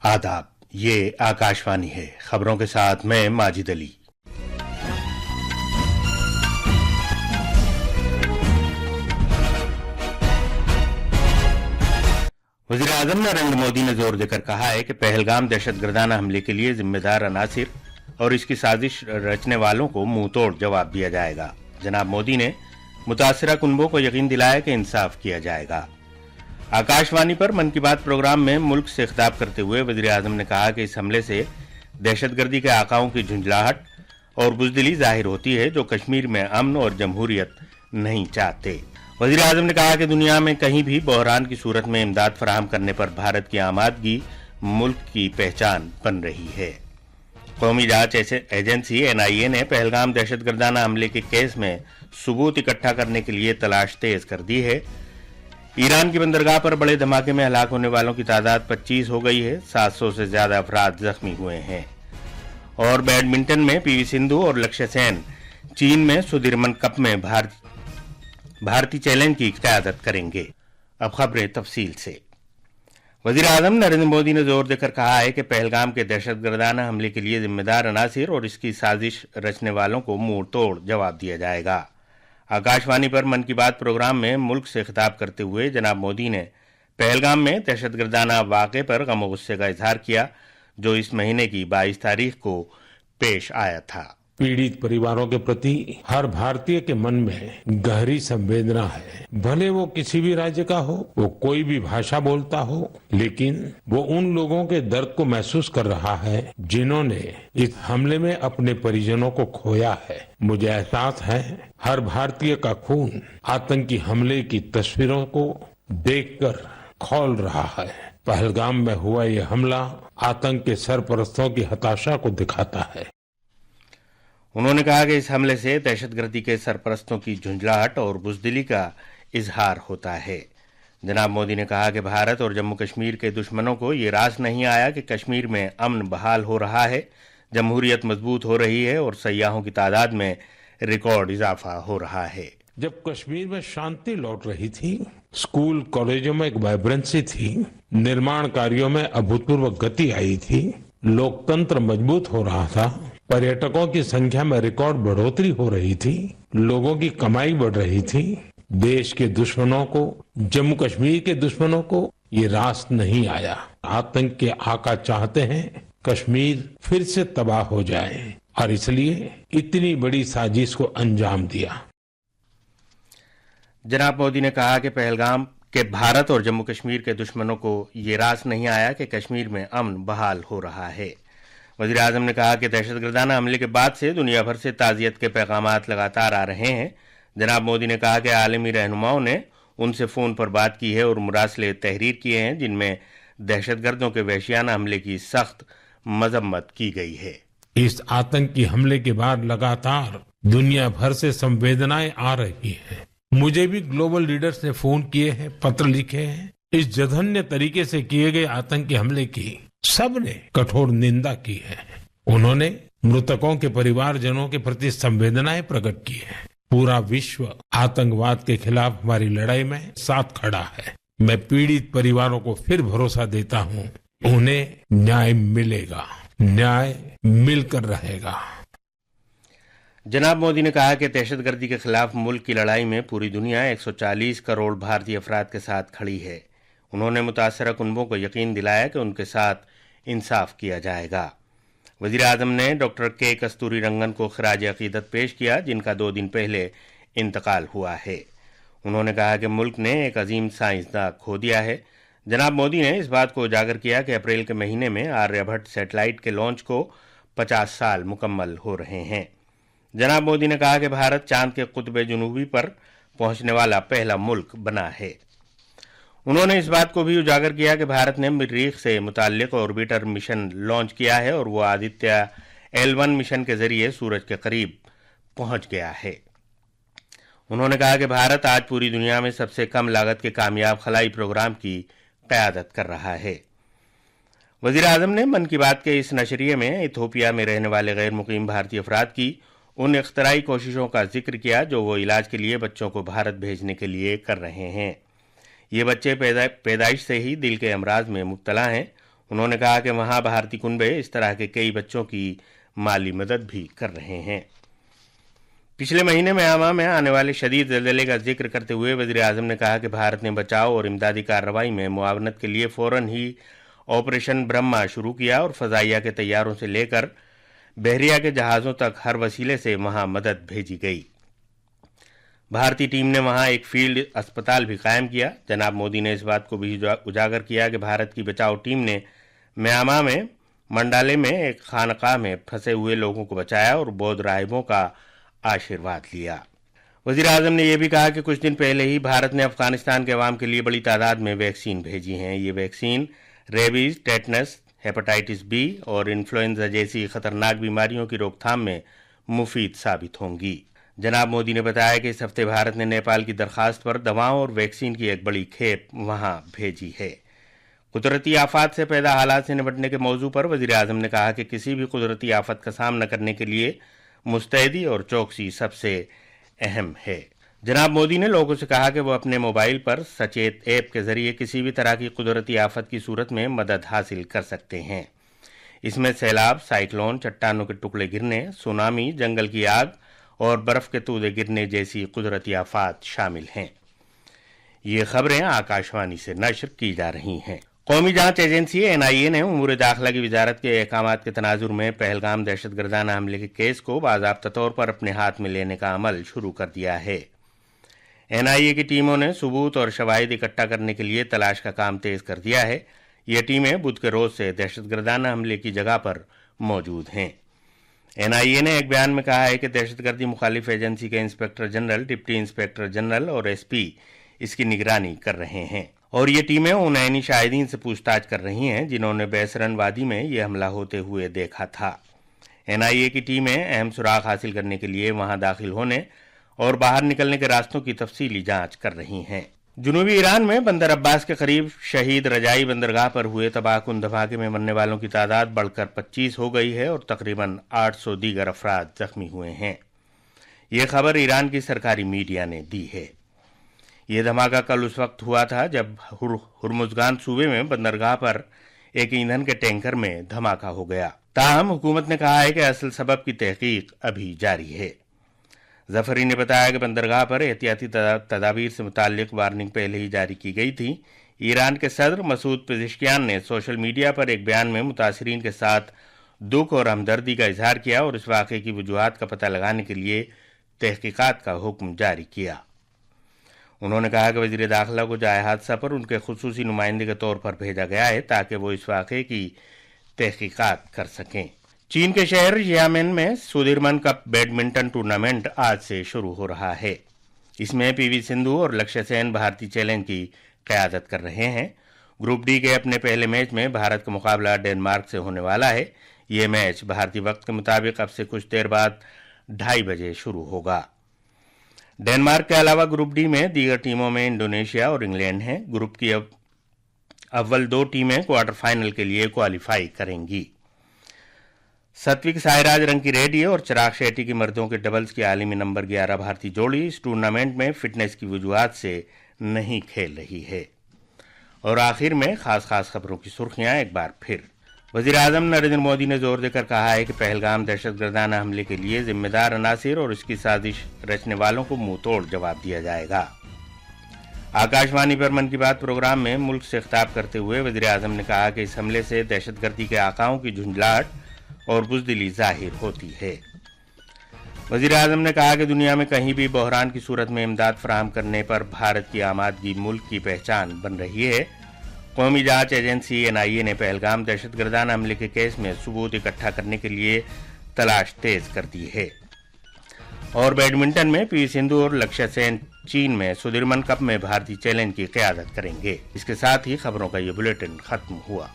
आदाब, ये आकाशवाणी है। खबरों के साथ मैं माजिद अली। वज़ीर आज़म नरेंद्र मोदी ने जोर देकर कहा है कि पहलगाम दहशतगर्दाना हमले के लिए जिम्मेदार अनासिर और इसकी साजिश रचने वालों को मुंह तोड़ जवाब दिया जाएगा। जनाब मोदी ने मुतासिरा कुनबों को यकीन दिलाया कि इंसाफ किया जाएगा। आकाशवाणी पर मन की बात प्रोग्राम में मुल्क से खिताब करते हुए वज़ीर आज़म ने कहा कि इस हमले से दहशतगर्दी के आकाओं की झुंझलाहट और बुज़दिली जाहिर होती है, जो कश्मीर में अमन और जमहूरियत नहीं चाहते। वज़ीर आज़म ने कहा कि दुनिया में कहीं भी बहरान की सूरत में इमदाद फराहम करने पर भारत की आमादगी मुल्क की पहचान बन रही है। कौमी जांच एजेंसी NIA ने पहलगाम दहशतगर्दाना हमले के केस में सबूत इकट्ठा करने के लिए तलाश तेज कर दी है। ईरान की बंदरगाह पर बड़े धमाके में हलाक होने वालों की तादाद 25 हो गई है। 700 से ज्यादा अफराद जख्मी हुए हैं। और बैडमिंटन में PV सिंधु और लक्ष्य सेन चीन में सुदिरमन कप में भारतीय चैलेंज की क़यादत करेंगे। अब खबरें तफसील से। वज़ीर आज़म नरेंद्र मोदी ने जोर देकर कहा है कि पहलगाम के दहशतगर्दाना हमले के लिए जिम्मेदार अनासिर और इसकी साजिश रचने वालों को मुंह तोड़ जवाब दिया जाएगा। आकाशवाणी पर मन की बात प्रोग्राम में मुल्क से खिताब करते हुए जनाब मोदी ने पहलगाम में दहशतगर्दाना वाक़े पर गम और गुस्से का इजहार किया, जो इस महीने की 22 तारीख को पेश आया था। पीड़ित परिवारों के प्रति हर भारतीय के मन में गहरी संवेदना है। भले वो किसी भी राज्य का हो, वो कोई भी भाषा बोलता हो, लेकिन वो उन लोगों के दर्द को महसूस कर रहा है जिन्होंने इस हमले में अपने परिजनों को खोया है। मुझे एहसास है हर भारतीय का खून आतंकी हमले की तस्वीरों को देखकर खौल रहा है। पहलगाम में हुआ ये हमला आतंक के सरपरस्तों की हताशा को दिखाता है। उन्होंने कहा कि इस हमले से दहशतगर्दी के सरपरस्तों की झुंझलाहट और बुज़दिली का इजहार होता है। जनाब मोदी ने कहा कि भारत और जम्मू कश्मीर के दुश्मनों को ये रास नहीं आया कि कश्मीर में अमन बहाल हो रहा है, जमहूरियत मजबूत हो रही है और सयाहों की तादाद में रिकॉर्ड इजाफा हो रहा है। जब कश्मीर में शांति लौट रही थी, स्कूल कॉलेजों में एक वाइब्रेंसी थी, निर्माण कार्यों में अभूतपूर्व गति आई थी, लोकतंत्र मजबूत हो रहा था, पर्यटकों की संख्या में रिकॉर्ड बढ़ोतरी हो रही थी, लोगों की कमाई बढ़ रही थी, देश के दुश्मनों को, जम्मू कश्मीर के दुश्मनों को ये रास नहीं आया। आतंक के आका चाहते हैं कश्मीर फिर से तबाह हो जाए और इसलिए इतनी बड़ी साजिश को अंजाम दिया। जनाब मोदी ने कहा कि पहलगाम के भारत और जम्मू कश्मीर के दुश्मनों को ये रास नहीं आया कि कश्मीर में अमन बहाल हो रहा है। वज़ीर आज़म ने कहा कि दहशतगर्दाना हमले के बाद से दुनिया भर से ताज़ियत के पैगामात लगातार आ रहे हैं। जनाब मोदी ने कहा कि आलमी रहनुमाओं ने उनसे फ़ोन पर बात की है और मुरासले तहरीर किए हैं, जिनमें दहशतगर्दों के वहशियाना हमले की सख्त मजम्मत की गई है। इस आतंकी हमले के बाद लगातार दुनिया भर से संवेदनाएं आ रही हैं। मुझे भी ग्लोबल लीडर्स ने फोन किए हैं, पत्र लिखे हैं। इस जघन्य तरीके से किए गए आतंकी हमले की सबने कठोर निंदा की है। उन्होंने मृतकों के परिवारजनों के प्रति संवेदनाएं प्रकट की है। पूरा विश्व आतंकवाद के खिलाफ हमारी लड़ाई में साथ खड़ा है। मैं पीड़ित परिवारों को फिर भरोसा देता हूं, उन्हें न्याय मिलेगा, न्याय मिलकर रहेगा। जनाब मोदी ने कहा कि दहशतगर्दी के खिलाफ मुल्क की लड़ाई में पूरी दुनिया 140 करोड़ भारतीय अफराद के साथ खड़ी है। उन्होंने मुतासरा कुनबों को यकीन दिलाया कि उनके साथ इंसाफ किया जाएगा। वज़ीर आज़म ने डॉक्टर के कस्तूरी रंगन को खिराज अकीदत पेश किया, जिनका 2 दिन पहले इंतकाल हुआ है। उन्होंने कहा कि मुल्क ने एक अजीम साइंसदान खो दिया है। जनाब मोदी ने इस बात को उजागर किया कि अप्रैल के महीने में आर्यभट्ट सैटेलाइट के लॉन्च को 50 साल मुकम्मल हो रहे हैं। जनाब मोदी ने कहा कि भारत चांद के कुतुब जुनूबी पर पहुंचने वाला पहला मुल्क बना है। उन्होंने इस बात को भी उजागर किया कि भारत ने मरीख से मुताल्लिक ऑर्बिटर मिशन लॉन्च किया है और वो आदित्य L1 मिशन के जरिए सूरज के करीब पहुंच गया है। उन्होंने कहा कि भारत आज पूरी दुनिया में सबसे कम लागत के कामयाब खलाई प्रोग्राम की क़यादत कर रहा है। वज़ीर आज़म ने मन की बात के इस नशरिये में इथोपिया में रहने वाले गैर मुकीम भारतीय अफराद की उन इख्तराई कोशिशों का जिक्र किया जो वो इलाज के लिए बच्चों को भारत भेजने के लिए कर रहे हैं। ये बच्चे पैदाइश से ही दिल के अमराज में मुब्तला हैं। انہوں نے کہا کہ وہاں بھارتی کنبے اس طرح کے کئی بچوں کی مالی مدد بھی کر رہے ہیں۔ پچھلے مہینے میانمار میں آنے والے شدید زلزلے کا ذکر کرتے ہوئے وزیر اعظم نے کہا کہ بھارت نے بچاؤ اور امدادی کارروائی میں معاونت کے لیے فوراً ہی آپریشن برہما شروع کیا اور فضائیہ کے طیاروں سے لے کر بحریہ کے جہازوں تک ہر وسیلے سے وہاں مدد بھیجی گئی۔ بھارتی ٹیم نے وہاں ایک فیلڈ اسپتال بھی قائم کیا۔ جناب مودی نے اس بات کو بھی اجاگر کیا کہ بھارت کی بچاؤ ٹیم نے میانمار میں منڈالے میں ایک خانقاہ میں پھنسے ہوئے لوگوں کو بچایا اور بودھ راہبوں کا آشیرواد لیا۔ وزیر اعظم نے یہ بھی کہا کہ کچھ دن پہلے ہی بھارت نے افغانستان کے عوام کے لیے بڑی تعداد میں ویکسین بھیجی ہیں۔ یہ vaccine rabies, tetanus, hepatitis B اور انفلوئنزا جیسی خطرناک بیماریوں کی روک تھام میں مفید ثابت ہوں گی۔ جناب مودی نے بتایا کہ اس ہفتے بھارت نے نیپال کی درخواست پر دواؤں اور ویکسین کی ایک بڑی کھیپ وہاں بھیجی ہے۔ قدرتی آفات سے پیدا حالات سے نمٹنے کے موضوع پر وزیر اعظم نے کہا کہ کسی بھی قدرتی آفت کا سامنا کرنے کے لیے مستعدی اور چوکسی سب سے اہم ہے۔ جناب مودی نے لوگوں سے کہا کہ وہ اپنے موبائل پر سچیت ایپ کے ذریعے کسی بھی طرح کی قدرتی آفت کی صورت میں مدد حاصل کر سکتے ہیں۔ اس میں سیلاب، سائیکلون، چٹانوں کے ٹکڑے گرنے، سونامی، جنگل کی آگ اور برف کے تودے گرنے جیسی قدرتی آفات شامل ہیں۔ یہ خبریں آکاشوانی سے نشر کی جا رہی ہیں۔ قومی جانچ ایجنسی NIA نے امور داخلہ کی وزارت کے احکامات کے تناظر میں پہلگام دہشت گردانہ حملے کے کیس کو باضابطہ طور پر اپنے ہاتھ میں لینے کا عمل شروع کر دیا ہے۔ NIA کی ٹیموں نے ثبوت اور شواہد اکٹھا کرنے کے لیے تلاش کا کام تیز کر دیا ہے۔ یہ ٹیمیں بدھ کے روز سے دہشت گردانہ حملے کی جگہ پر موجود ہیں۔ NIA نے ایک بیان میں کہا ہے کہ دہشت گردی مخالف ایجنسی کے inspector general, deputy inspector general اور SP اس کی نگرانی کر رہے ہیں، اور یہ ٹیمیں ان عینی شاہدین سے پوچھ تاچھ کر رہی ہیں جنہوں نے بیسرن وادی میں یہ حملہ ہوتے ہوئے دیکھا تھا۔ NIA کی ٹیمیں اہم سراغ حاصل کرنے کے لیے وہاں داخل ہونے اور باہر نکلنے کے راستوں کی تفصیلی جانچ کر رہی ہیں۔ جنوبی ایران میں بندر عباس کے قریب شہید رجائی بندرگاہ پر ہوئے تباہ کن دھماکے میں مرنے والوں کی تعداد بڑھ کر 25 ہو گئی ہے اور تقریباً 800 دیگر افراد زخمی ہوئے ہیں۔ یہ خبر ایران کی سرکاری میڈیا نے دی ہے۔ یہ دھماکہ کل اس وقت ہوا تھا جب ہرمزگان صوبے میں بندرگاہ پر ایک ایندھن کے ٹینکر میں دھماکہ ہو گیا۔ تاہم حکومت نے کہا ہے کہ اصل سبب کی تحقیق ابھی جاری ہے۔ ظفری نے بتایا کہ بندرگاہ پر احتیاطی تدابیر سے متعلق وارننگ پہلے ہی جاری کی گئی تھی۔ ایران کے صدر مسعود پزشکیان نے سوشل میڈیا پر ایک بیان میں متاثرین کے ساتھ دکھ اور ہمدردی کا اظہار کیا اور اس واقعے کی وجوہات کا پتہ لگانے کے لیے تحقیقات کا حکم جاری کیا۔ انہوں نے کہا کہ وزیر داخلہ کو جائے حادثہ پر ان کے خصوصی نمائندے کے طور پر بھیجا گیا ہے تاکہ وہ اس واقعے کی تحقیقات کر سکیں۔ چین کے شہر ژیامین میں سدھیرمن کپ بیڈمنٹن ٹورنامنٹ آج سے شروع ہو رہا ہے۔ اس میں PV سندھو اور لکشیہ سین بھارتی چیلنج کی قیادت کر رہے ہیں۔ گروپ ڈی کے اپنے پہلے میچ میں بھارت کا مقابلہ ڈنمارک سے ہونے والا ہے۔ یہ میچ بھارتی وقت کے مطابق اب سے کچھ دیر بعد 2:30 بجے شروع ہوگا۔ ڈنمارک کے علاوہ گروپ ڈی میں دیگر ٹیموں میں انڈونیشیا اور انگلینڈ ہیں۔ گروپ کی اول 2 ٹیمیں کوارٹر فائنل کے لیے کوالیفائی کریں گی۔ ستوک سائراج رنکی ریڈی اور چراغ شیٹی کی مردوں کے ڈبلز کی عالمی نمبر 11 بھارتی جوڑی اس ٹورنامنٹ میں فٹنس کی وجوہات سے نہیں کھیل رہی ہے۔ اور آخر میں خاص خبروں کی سرخیاں ایک بار پھر۔ وزیر اعظم نریندر مودی نے زور دے کر کہا ہے کہ پہلگام دہشت گردانہ حملے کے لیے ذمہ دار عناصر اور اس کی سازش رچنے والوں کو منہ توڑ جواب دیا جائے گا۔ آکاشوانی پر من کی بات پروگرام میں ملک سے خطاب کرتے ہوئے وزیر اعظم نے کہا کہ اس حملے سے دہشت گردی کے آقاؤں کی جھنجھلاہٹ اور بزدلی ظاہر ہوتی ہے۔ وزیر اعظم نے کہا کہ دنیا میں کہیں بھی بحران کی صورت میں امداد فراہم کرنے پر بھارت کی آمادگی ملک کی پہچان بن رہی ہے۔ قومی جانچ ایجنسی NIA نے پہلگام دہشت گردانہ حملے کے کیس میں ثبوت اکٹھا کرنے کے لیے تلاش تیز کر دی ہے۔ اور بیڈمنٹن میں PV سندھو اور لکشیہ سین چین میں سدھیرمن کپ میں بھارتی چیلنج کی قیادت کریں گے۔ اس کے ساتھ ہی خبروں کا یہ بلیٹن ختم ہوا۔